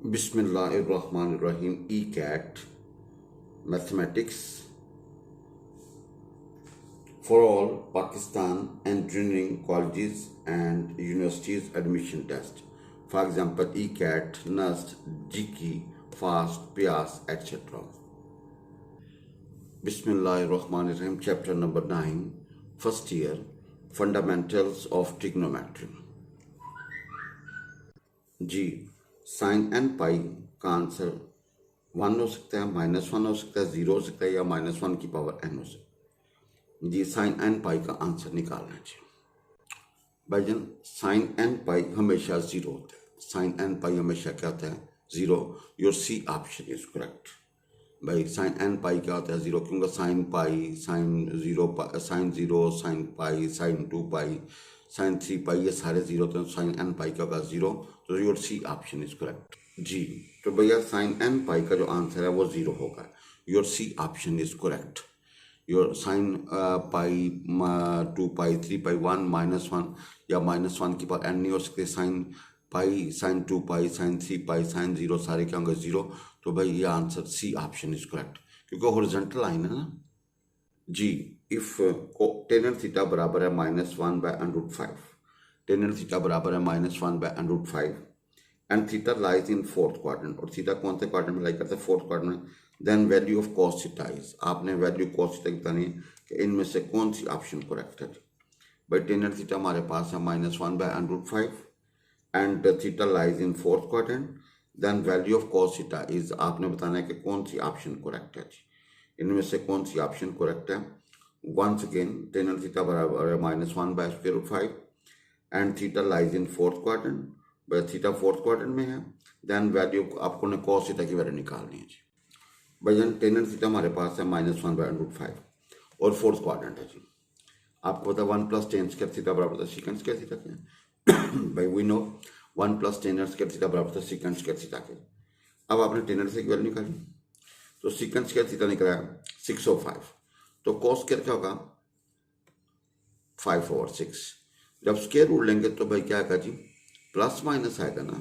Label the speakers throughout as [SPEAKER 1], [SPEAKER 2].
[SPEAKER 1] बिस्मिल्लाहिर्रहमानिर्रहीम ECAT mathematics for all Pakistan engineering colleges and universities admission test. For example, ECAT, NUST, GK, FAST, PIAS, etc. Bismillahirrahmanirrahim. Chapter number 9, first year, Fundamentals of Trigonometry. जी, sine n pi का answer 1 हो सकता है, -1 हो सकता है, 0 हो सकता है या -1 की पावर n हो सकता है। जी, साइन एन पाई का आंसर निकालना चाहिए भाईजान। साइन एन पाई हमेशा 0 होता है। साइन एन पाई हमेशा क्या होता है? 0। Your C option is correct भाई। साइन एन पाई क्या होता है? 0, क्योंकि sine pi, sine 0, sine pi, sine 2 pi, sine 3 pi, ये सारे 0 होते हैं। साइन एन पाई का होगा 0, तो your C option is correct जी। तो भैया साइन एन पाई का जो आंसर है वो 0 होगा। Your C option is correct. Your sine pi 2 pi 3 pi 1 -1 या -1 की पावर n नहीं हो सकते। Sine pi, sine 2 pi, sine 3 pi, sine 0 सारे क्या होंगे? 0। तो भाई ये answer C option is correct, क्योंकि हॉरिजॉन्टल लाइन है ना जी। इफ टेन एंड थीटा बराबर है -1/√5, टेन एंड थीटा बराबर है -1/√5 and theta lies in fourth quadrant, और थीटा कौन से क्वाड्रेंट में लाई करता है? फोर्थ क्वाड्रेंट में। Then value of cos theta is, आपने वैल्यू कॉस थीटा की बतानी है कि इनमें से कौन सी ऑप्शन करेक्ट है। भाई टेन एंड थीटा हमारे पास है -1/√5 and theta lies in fourth quadrant. Then value of cos theta is, आपने बताना है कि कौन सी ऑप्शन करेक्ट है जी, इनमें से कौन सी ऑप्शन करेक्ट है। Once again tan and theta बराबर है -1/√5 and theta lies in fourth quadrant, theta fourth quadrant में है। देन वैल्यू आपको ने कॉस थीटा की वैल्यू निकालनी है जी। भाईजान टेन एंड थीटा हमारे पास है -1/√5 और फोर्थ क्वाड्रेंट है जी। आपको पता है 1 + tan स्क्वायर थीटा बराबर था सेकंड स्क्वायर थीटा के। भाई we know 1 + tan square theta बराबर था सेकंड स्क्वायर थीटा के। अब आपने टेन एंड थीटा की वैल्यू निकाली, तो सेकंड स्क्वायर थीटा निकला 6/5, तो कॉस स्क्वायर क्या होगा? 5/6। जब स्क्वायर रूट लेंगे तो भाई क्या आएगा जी? प्लस माइनस आएगा ना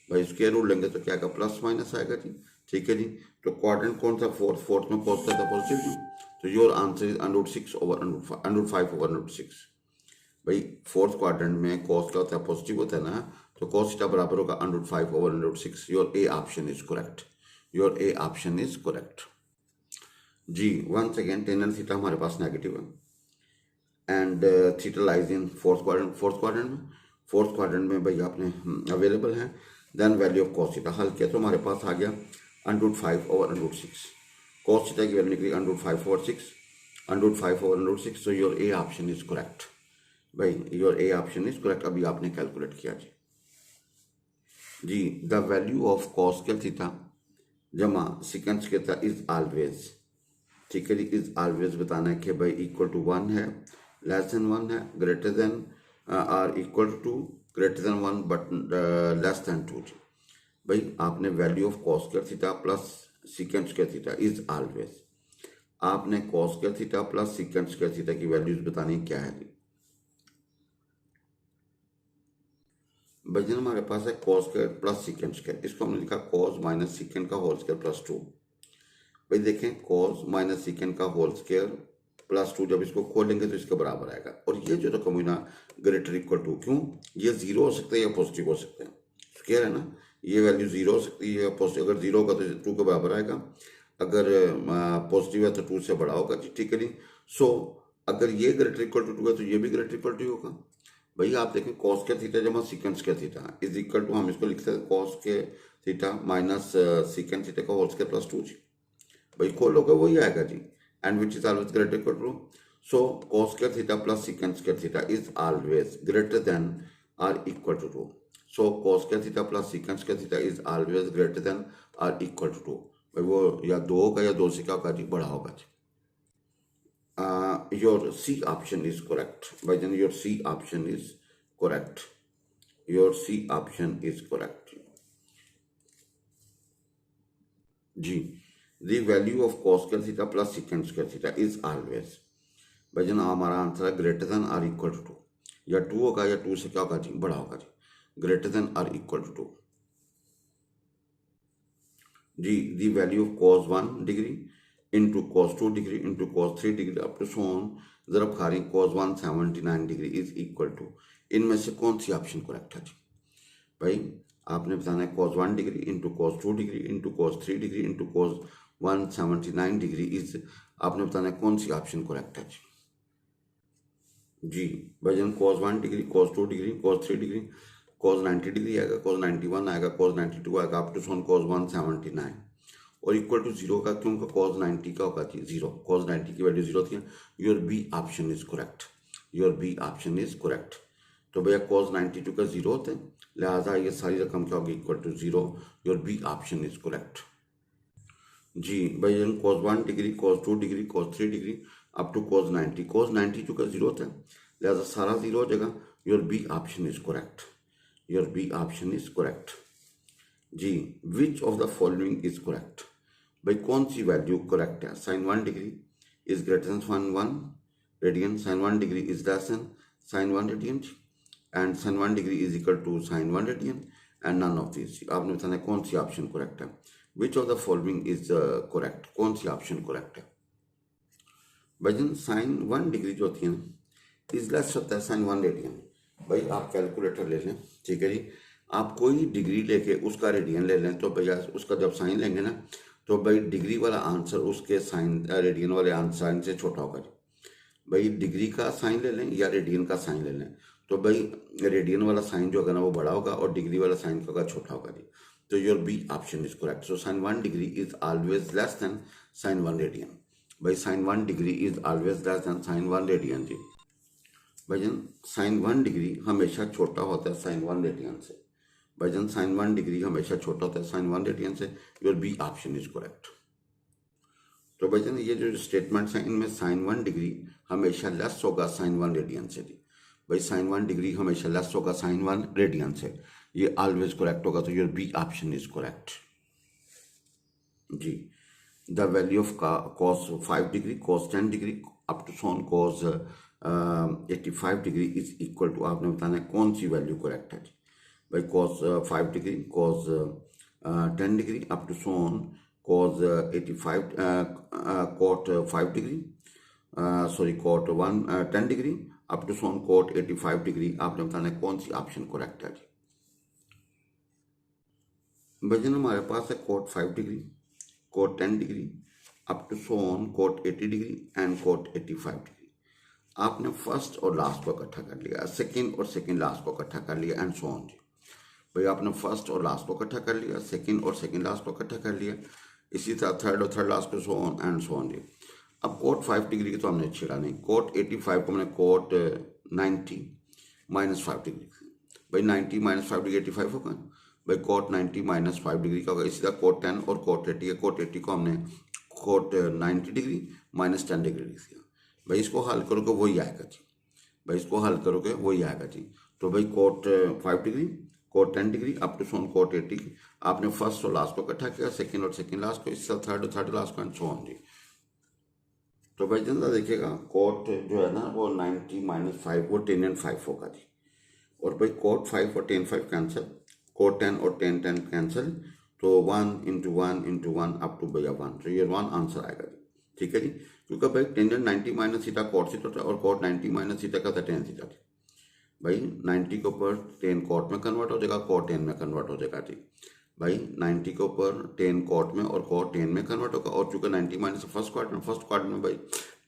[SPEAKER 1] भाई। स्क्वायर रूट लेंगे तो क्या आएगा? प्लस माइनस आएगा जी। ठीक है जी। तो क्वाड्रेंट कौन सा? फोर्थ। फोर्थ में कॉस था पॉजिटिव जी। तो योर आंसर इज √6/√5/6। भाई फोर्थ क्वाड्रेंट में कॉस क्या होता है? पॉजिटिव होता है ना, तो कॉस थीटा बराबर होगा √5/√6। Your A option is correct. Your A option is correct जी। Once again tan and theta हमारे पास नेगेटिव है and theta lies in fourth quadrant. Fourth quadrant में भाई आपने अवेलेबल है। Then value of cos theta हल किया तो हमारे पास आ गया √5/√6। कॉस थीटा की वैल्यू निकली √5/6। So your A option is correct भाई। Your A option is correct. अभी आपने कैलकुलेट किया जी। जी, the value of cos square theta जमा second square theta is always, ठीक है जी, इज ऑलवेज बताना है कि भाई इक्वल टू 1 है, लेस देन 1 है, greater than or equal to, greater than 1 but less than 2 जी। भाई आपने value of cos square theta plus second square theta is always, आपने cos square theta plus second square theta की values बतानी क्या है जी। भाई हमारे पास है cos square plus second square, इसको हमने लिखा कॉस माइनस सेकंड का होल स्क्वायर प्लस 2। भाई देखें कॉस माइनस सेकंड का होल स्क्वायर प्लस 2, जब इसको खोलेंगे तो इसके बराबर आएगा। और ये जो रकम हुई ना ग्रेटर इक्वल टू, क्यों? ये 0 हो सकता है या पॉजिटिव हो सकता है। स्क्वायर है ना, ये वैल्यू 0 हो सकती है या पॉजिटिव। अगर 0 होगा तो 2 के बराबर आएगा, अगर पॉजिटिव है तो 2 से बड़ा होगा जी। ठीक है जी। सो अगर ये ग्रेटर इक्वल टू 2 है तो ये भी ग्रेटर इक्वल टू होगा। भाई आप देखें कॉस स्क्वायर थीटा जमा second square theta is equal to, हम इसको लिख सकते हैं कॉस के थीटा माइनस सेकंड थीटा का होल स्क्वायर प्लस 2 जी। भाई खोलोगे वही आएगा जी। And which is always greater equal to, so cos square theta plus second square theta is always greater than or equal to 2। So cos square theta plus second square theta is always greater than or equal to 2। भाई वो या 2 होगा या 2 से क्या होगा जी? बड़ा होगा जी। Your C option is correct भाई जान। Your C option is correct. Your C option is correct जी। The value of cos square theta plus secant square theta is always, भाई जन हमारा आंसर है greater than or equal to 2, या 2 होगा या 2 से क्या होगा जी? बड़ा होगा जी। Greater than or equal to 2। जी the value of cos 1 degree into cos 2 degree into cos 3 degree up to so on ज़रा खा रही cos 179 degree is equal to, इनमें से कौन सी ऑप्शन करेक्ट है जी भाई? आपने बताना है cos 1 degree into cos 2 degree into cos 3 degree into cos 179 degree is, आपने बताना है कौन सी ऑप्शन करेक्ट है जी भाईजान? cos 1 degree, cos 2 degree, cos 3 degree, cos 90 degree आएगा, cos 91 आएगा, cos 92 आएगा, अप टू सोन cos 179 और इक्वल टू जीरो का, क्योंकि cos 90 का होगा जी जीरो, cos 90 की वैल्यू जीरो थी। Your B option is correct, your B option is correct. तो भैया cos 92 का जीरो होता है, लिहाजा ये सारी रकम क्या होगी? Equal to zero. Your B option is correct जी भाई। cos 1 degree, cos 2 degree, cos 3 degree up to cos 90, cos 92 का जीरो होता है, लिहाजा सारा जीरो हो जाएगा। Your B option is correct, your B option is correct जी। Which of the following is correct? भाई कौन सी वैल्यू करेक्ट है? Sine 1 degree is greater than sine 1 radian, sine 1 degree is less than sine 1 radian and sine 1 degree is equal to sine 1 radian and none of this. आपने बताना है कौन सी option correct है। Which of the following is correct? कौन सी option correct है? Bhaijaan sign 1 degree जो होती है ना, इज लेस होता है साइन 1 रेडियन। भाई आप कैलकुलेटर ले लें, ठीक है जी, आप कोई डिग्री लेके उसका रेडियन ले लें, तो भैया उसका जब साइन लेंगे ना, तो भाई डिग्री वाला आंसर उसके साइन रेडियन वाले साइन से छोटा होगा जी। भाई डिग्री का साइन ले लें या रेडियन का साइन ले लें, तो भाई रेडियन वाला साइन जो होगा ना वो बड़ा होगा और डिग्री वाला साइन होगा छोटा होगा जी। तो your B option is correct. So sine 1 degree is always less than sine 1 radian. भाई sine 1 degree is always less than sine 1 radian जी। भाईजान साइन 1 डिग्री हमेशा छोटा होता है साइन 1 रेडियन से। भाईजान साइन 1 डिग्री हमेशा छोटा होता है साइन 1 रेडियन से। Your B option is correct. तो भाईजान ये जो स्टेटमेंट्स हैं इनमें साइन 1 डिग्री हमेशा लेस होगा साइन 1 रेडियन से जी। भाई साइन 1 डिग्री हमेशा लेस होगा साइन 1 रेडियन से, ये ऑलवेज करेक्ट होगा। तो your B option is correct जी। The value of cos 5 degree, cos 10 degree up to so on cos 85 degree is equal to, आपने बताना है कौन सी वैल्यू करेक्ट है जी। भाई cos 5 degree, cos 10 degree up to so on cos 85 cot 5 degree, sorry cot 10 degree up to so on cot 85 degree, आपने बताना है कौन सी ऑप्शन करेक्ट है जी। भजन हमारे पास है cot 5 degree, cot 10 degree up to so on cot 80 degree and cot 85 degree. आपने फर्स्ट और लास्ट को इकट्ठा कर लिया, सेकंड और सेकंड लास्ट को इकट्ठा कर लिया एंड सो ऑन जी। भाई आपने फर्स्ट और लास्ट को इकट्ठा कर लिया, सेकंड और सेकंड लास्ट को इकट्ठा कर लिया, इसी तरह थर्ड और थर्ड लास्ट को so on and so on जी। अब cot 5 डिग्री की तो हमने छेड़ा नहीं, cot 85 को हमने cot 90 माइनस 5 डिग्री। भाई 90 माइनस 5 डिग्री 85 होगा। भाई cot 90 माइनस 5 डिग्री का होगा। इसी तरह cot 10 और cot 80 है। cot 80 को हमने cot 90 डिग्री माइनस 10 डिग्री लिख दिया। भाई इसको हल करोगे वही आएगा जी। भाई इसको हल करोगे वही आएगा जी। तो भाई cot 5 degree, cot 10 degree up to so on cot 80, आपने फर्स्ट और लास्ट को इकट्ठा किया, सेकेंड और सेकेंड लास्ट को, इसी तरह थर्ड और थर्ड लास्ट को एंड सो ऑन जी। तो भाई जनता देखिएगा cot जो है ना वो 90 माइनस 5 वो 10 एंड 5 होगा जी। और भाई cot 5 और 10 5 कैंसिल, cot 10 और 10 10 कैंसिल, तो 1 इंटू 1 इंटू 1 अप टू भैया 1। तो ये 1 आंसर आएगा जी, ठीक है जी। क्योंकि भाई 10 90 माइनस थीटा cot थीटा था और cot 90 माइनस थीटा का था 10 थीटा थी। भाई 90 के ऊपर 10 cot में कन्वर्ट हो जाएगा, cot 10 में कन्वर्ट हो जाएगा जी। भाई 90 के ऊपर 10 cot में और cot 10 में कन्वर्ट होगा। और चूंकि 90 माइनस फर्स्ट क्वार्टर में भाई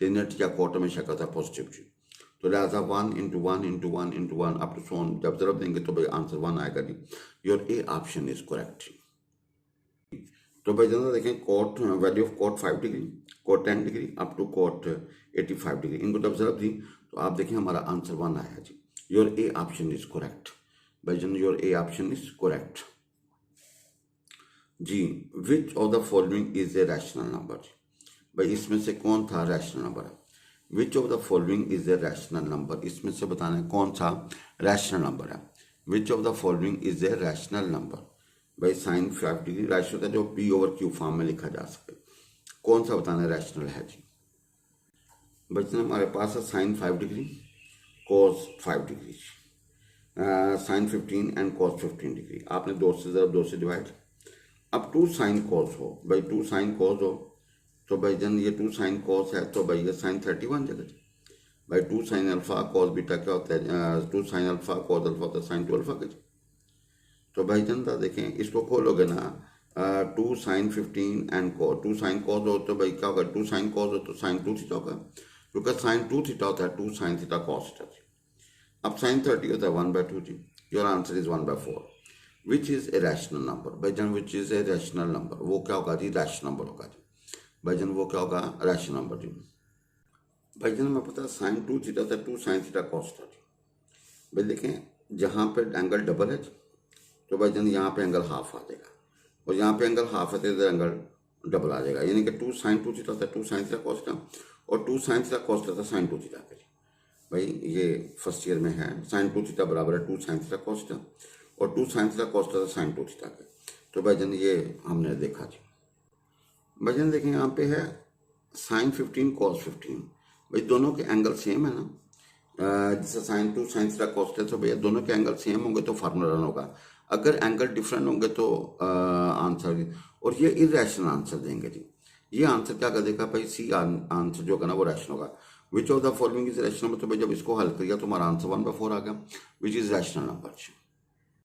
[SPEAKER 1] 10 या cot हमेशा का था पॉजिटिव जी। तो लिहाजा 1 into 1 into 1 into 1 up to so on जब जरूरत देंगे तो भाई आंसर 1 आएगा जी। Your A option is correct. तो भाई जनता देखें cot value of cot 5 degree, cot 10 degree up to cot 85 degree, इनको जब जरूरत दी तो आप देखें हमारा आंसर 1 आया जी। Your A option is correct. भाई जन your A option is correct जी। Which of the following is a rational number? भाई इसमें से कौन था rational number? Which of the following is a rational number? इसमें से बताना है कौन सा रैशनल नंबर है। Which of the following is a rational number? भाई साइन 5 डिग्री रैशनल होता है जो पी ओवर क्यू फॉर्म में लिखा जा सके। कौन सा बताना रैशनल है जी? बच्चे हमारे पास है sine 5 degree, cos 5 degree, sine 15 and cos 15 degree. आपने 2 से ज़रा 2 से डिवाइड, अब 2 साइन कॉस हो भाई, 2 साइन कॉस हो तो भाई जन ये 2 साइन कॉस है तो भाई ये साइन 30 बन जाएगा जी। भाई 2 साइन अल्फा कॉस बीटा क्या होता है, 2 साइन अल्फा कॉस अल्फा होता है साइन 2 अल्फा का जी। तो भाई जनता देखें, इसको खोलोगे ना, 2 sine 15 and cos, 2 sine cos हो तो भाई क्या होगा, 2 साइन कॉस हो तो साइन 2 थीटा होगा, क्योंकि साइन 2 थीटा होता है 2 साइन थीटा कॉस थीटा जी। अब साइन 30 होता है 1/2 जी। Your answer is 1/4 which is a rational number. भाई जन which is a rational number, वो क्या होगा जी, रैशनल नंबर होगा जी। भाई जन वो क्या होगा, रैशनल नंबर जी। भाई जन मैं पता साइन 2 थीटा था 2 साइन थीटा कॉस था जी। भाई देखें जहाँ पे एंगल डबल है तो भाई जन यहाँ पे एंगल हाफ आ जाएगा, और यहाँ पे एंगल हाफ है तो इधर एंगल डबल आ जाएगा, यानी कि 2 साइन 2 थीटा था 2 साइन थीटा कॉस था, और 2 साइन थीटा कॉस था साइन 2 थीटा का। भाई ये फर्स्ट ईयर में है, साइन 2 थीटा बराबर है 2 साइन थीटा कॉस था, और 2 साइन थीटा कॉस था साइन 2 थीटा का। तो भाई जन ये हमने देखा जी। भाई जन देखें यहाँ पे है साइन 15 कॉस 15। भाई दोनों के एंगल सेम है ना, जैसे sine 2 sine theta cos theta, तो भैया दोनों के एंगल सेम होंगे तो फार्मूला रन होगा। अगर एंगल डिफरेंट होंगे तो आंसर, और ये इरेशनल आंसर देंगे जी। ये आंसर क्या कर देगा भाई, सी आंसर जो होगा ना वो रैशनल होगा। विच of the following is rational, मतलब भाई जब इसको हल किया तो हमारा आंसर 1/4 आ गया, विच इज रैशनल नंबर।